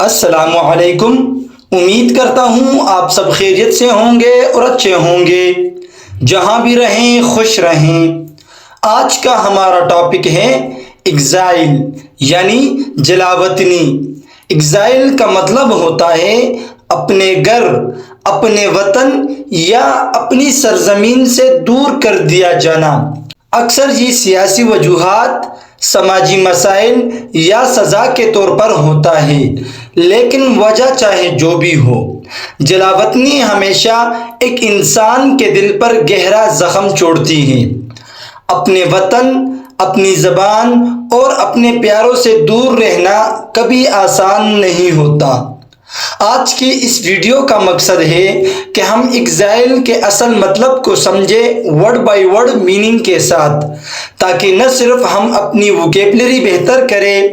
السلام علیکم۔ امید کرتا ہوں آپ سب خیریت سے ہوں گے اور اچھے ہوں گے، جہاں بھی رہیں خوش رہیں۔ آج کا ہمارا ٹاپک ہے ایگزائل یعنی جلا وطنی۔ ایگزائل کا مطلب ہوتا ہے اپنے گھر، اپنے وطن یا اپنی سرزمین سے دور کر دیا جانا۔ اکثر یہ سیاسی وجوہات، سماجی مسائل یا سزا کے طور پر ہوتا ہے، لیکن وجہ چاہے جو بھی ہو، جلا وطنی ہمیشہ ایک انسان کے دل پر گہرا زخم چھوڑتی ہے۔ اپنے وطن، اپنی زبان اور اپنے پیاروں سے دور رہنا کبھی آسان نہیں ہوتا۔ آج کی اس ویڈیو کا مقصد ہے کہ ہم ایگزائل کے اصل مطلب کو سمجھیں، ورڈ بائی ورڈ میننگ کے ساتھ، تاکہ نہ صرف ہم اپنی ووکیبلری بہتر کریں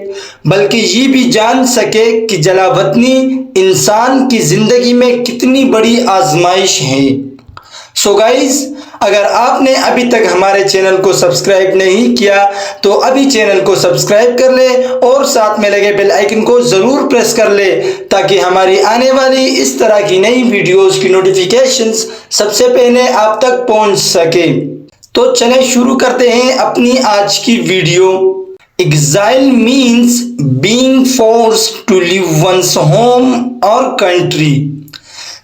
بلکہ یہ بھی جان سکے کہ جلا وطنی انسان کی زندگی میں کتنی بڑی آزمائش ہے۔ سو گائز، اگر آپ نے ابھی تک ہمارے چینل کو سبسکرائب نہیں کیا تو ابھی چینل کو سبسکرائب کر لے اور ساتھ میں لگے بیل آئیکن کو ضرور پریس کر لے تاکہ ہماری آنے والی اس طرح کی نئی ویڈیوز کی نوٹیفیکیشنز سب سے پہلے آپ تک پہنچ سکے۔ تو چلیں شروع کرتے ہیں اپنی آج کی video. Exile means being forced to leave one's home or country۔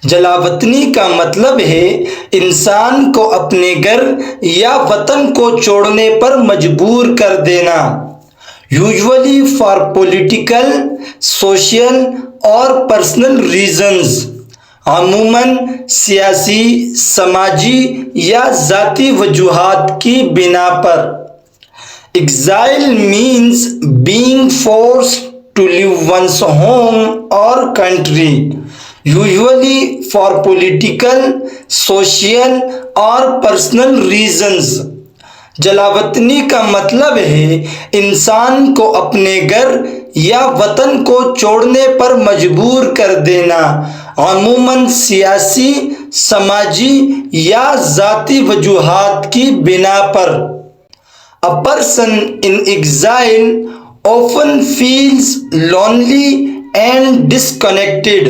جلا وطنی کا مطلب ہے انسان کو اپنے گھر یا وطن کو چھوڑنے پر مجبور کر دینا، یوزولی فار پولیٹیکل، سوشل اور پرسنل ریزنز، عموماً سیاسی، سماجی یا ذاتی وجوہات کی بنا پر۔ Exile means being forced to leave one's home or country, usually for political, social or personal reasons۔ جلا وطنی کا مطلب ہے انسان کو اپنے گھر یا وطن کو چھوڑنے پر مجبور کر دینا، عموماً سیاسی، سماجی یا ذاتی وجوہات کی بنا پر۔ A person in exile often feels lonely and disconnected۔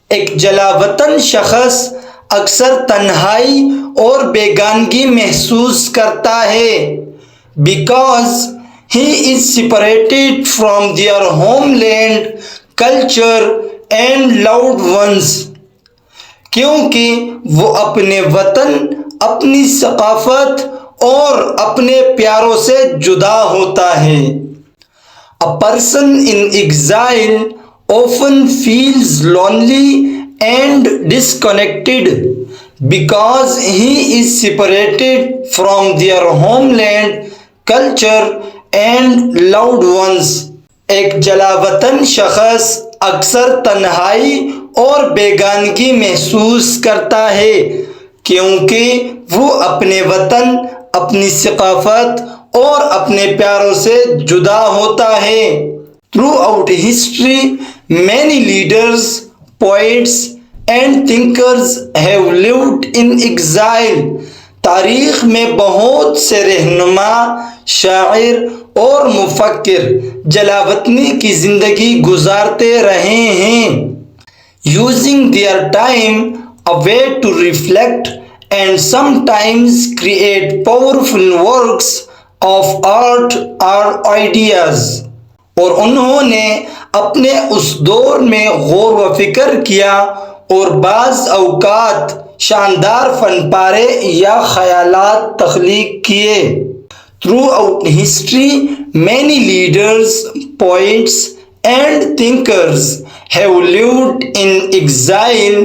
ایک جلا وطن شخص اکثر تنہائی اور بیگانگی محسوس کرتا ہے، because he is separated from their homeland, culture and loved ones۔ کیونکہ وہ اپنے وطن، اپنی ثقافت اور اپنے پیاروں سے جدا ہوتا ہے۔ A person in exile often feels lonely and disconnected because he is separated from their homeland, culture and loved ones۔ ایک جلا وطن شخص اکثر تنہائی اور بیگانگی محسوس کرتا ہے کیونکہ وہ اپنے وطن، اپنی ثقافت اور اپنے پیاروں سے جدا ہوتا ہے۔ Throughout history, many leaders, poets and thinkers have lived in exile۔ تاریخ میں بہت سے رہنما، شاعر اور مفکر جلا وطنی کی زندگی گزارتے رہے ہیں۔ Using their time a way to reflect and sometimes create powerful works of art or ideas۔ اور انہوں نے اپنے اس دور میں غور و فکر کیا اور بعض اوقات شاندار فن پارے یا خیالات تخلیق کیے۔ Throughout history, many leaders, poets and thinkers have lived in exile,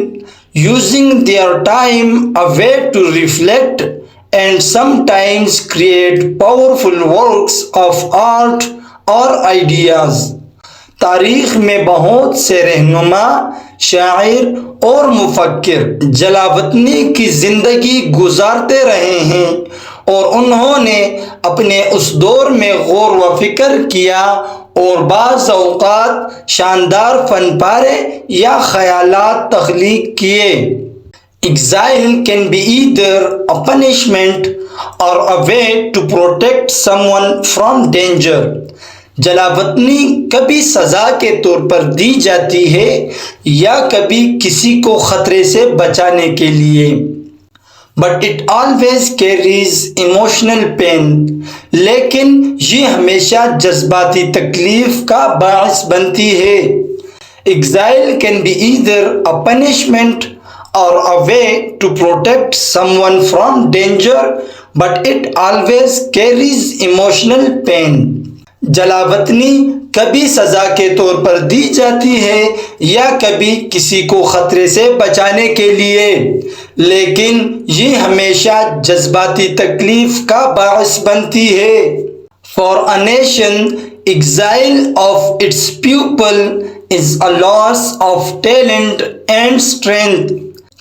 using their time a way to reflect and sometimes create powerful works of art or ideas۔ تاریخ میں بہت سے رہنما، شاعر اور مفکر جلا وطنی کی زندگی گزارتے رہے ہیں اور انہوں نے اپنے اس دور میں غور و فکر کیا اور بعض اوقات شاندار فن پارے یا خیالات تخلیق کیے۔ Exile can be either a punishment or a way to protect someone from danger۔ جلا وطنی کبھی سزا کے طور پر دی جاتی ہے یا کبھی کسی کو خطرے سے بچانے کے لیے، but it always carries emotional pain, لیکن یہ ہمیشہ جذباتی تکلیف کا باعث بنتی ہے۔ Exile can be either a punishment or a way to protect someone from danger, but it always carries emotional pain۔ جلا وطنی کبھی سزا کے طور پر دی جاتی ہے یا کبھی کسی کو خطرے سے بچانے کے لیے، لیکن یہ ہمیشہ جذباتی تکلیف کا باعث بنتی ہے۔ For a nation, exile of its people is a loss of talent and strength۔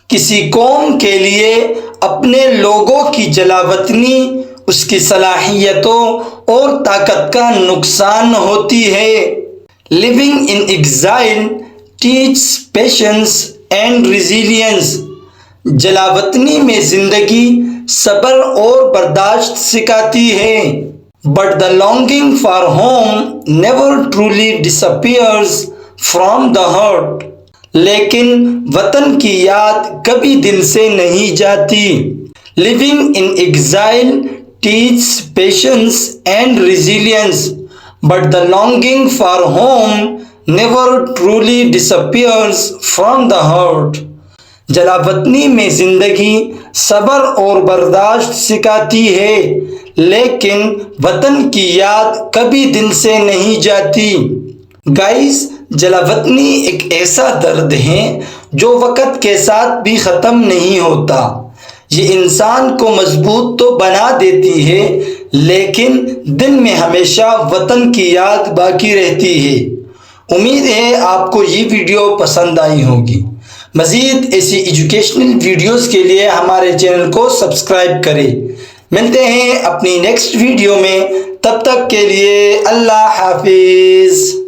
کسی قوم کے لیے اپنے لوگوں کی جلا وطنی اس کی صلاحیتوں اور طاقت کا نقصان ہوتی ہے۔ Living in exile teaches patience and resilience۔ جلا وطنی میں زندگی صبر اور برداشت سکھاتی ہے۔ But the longing for home never truly disappears from the heart۔ لیکن وطن کی یاد کبھی دل سے نہیں جاتی۔ Living in exile teaches patience and resilience, but the longing for home never truly disappears from the heart۔ جلا وطنی میں زندگی صبر اور برداشت سکھاتی ہے، لیکن وطن کی یاد کبھی دل سے نہیں جاتی۔ گائز، جلا وطنی ایک ایسا درد ہے جو وقت کے ساتھ بھی ختم نہیں ہوتا۔ یہ انسان کو مضبوط تو بنا دیتی ہے، لیکن دل میں ہمیشہ وطن کی یاد باقی رہتی ہے۔ امید ہے آپ کو یہ ویڈیو پسند آئی ہوگی۔ مزید ایسی ایجوکیشنل ویڈیوز کے لیے ہمارے چینل کو سبسکرائب کریں۔ ملتے ہیں اپنی نیکسٹ ویڈیو میں، تب تک کے لیے اللہ حافظ۔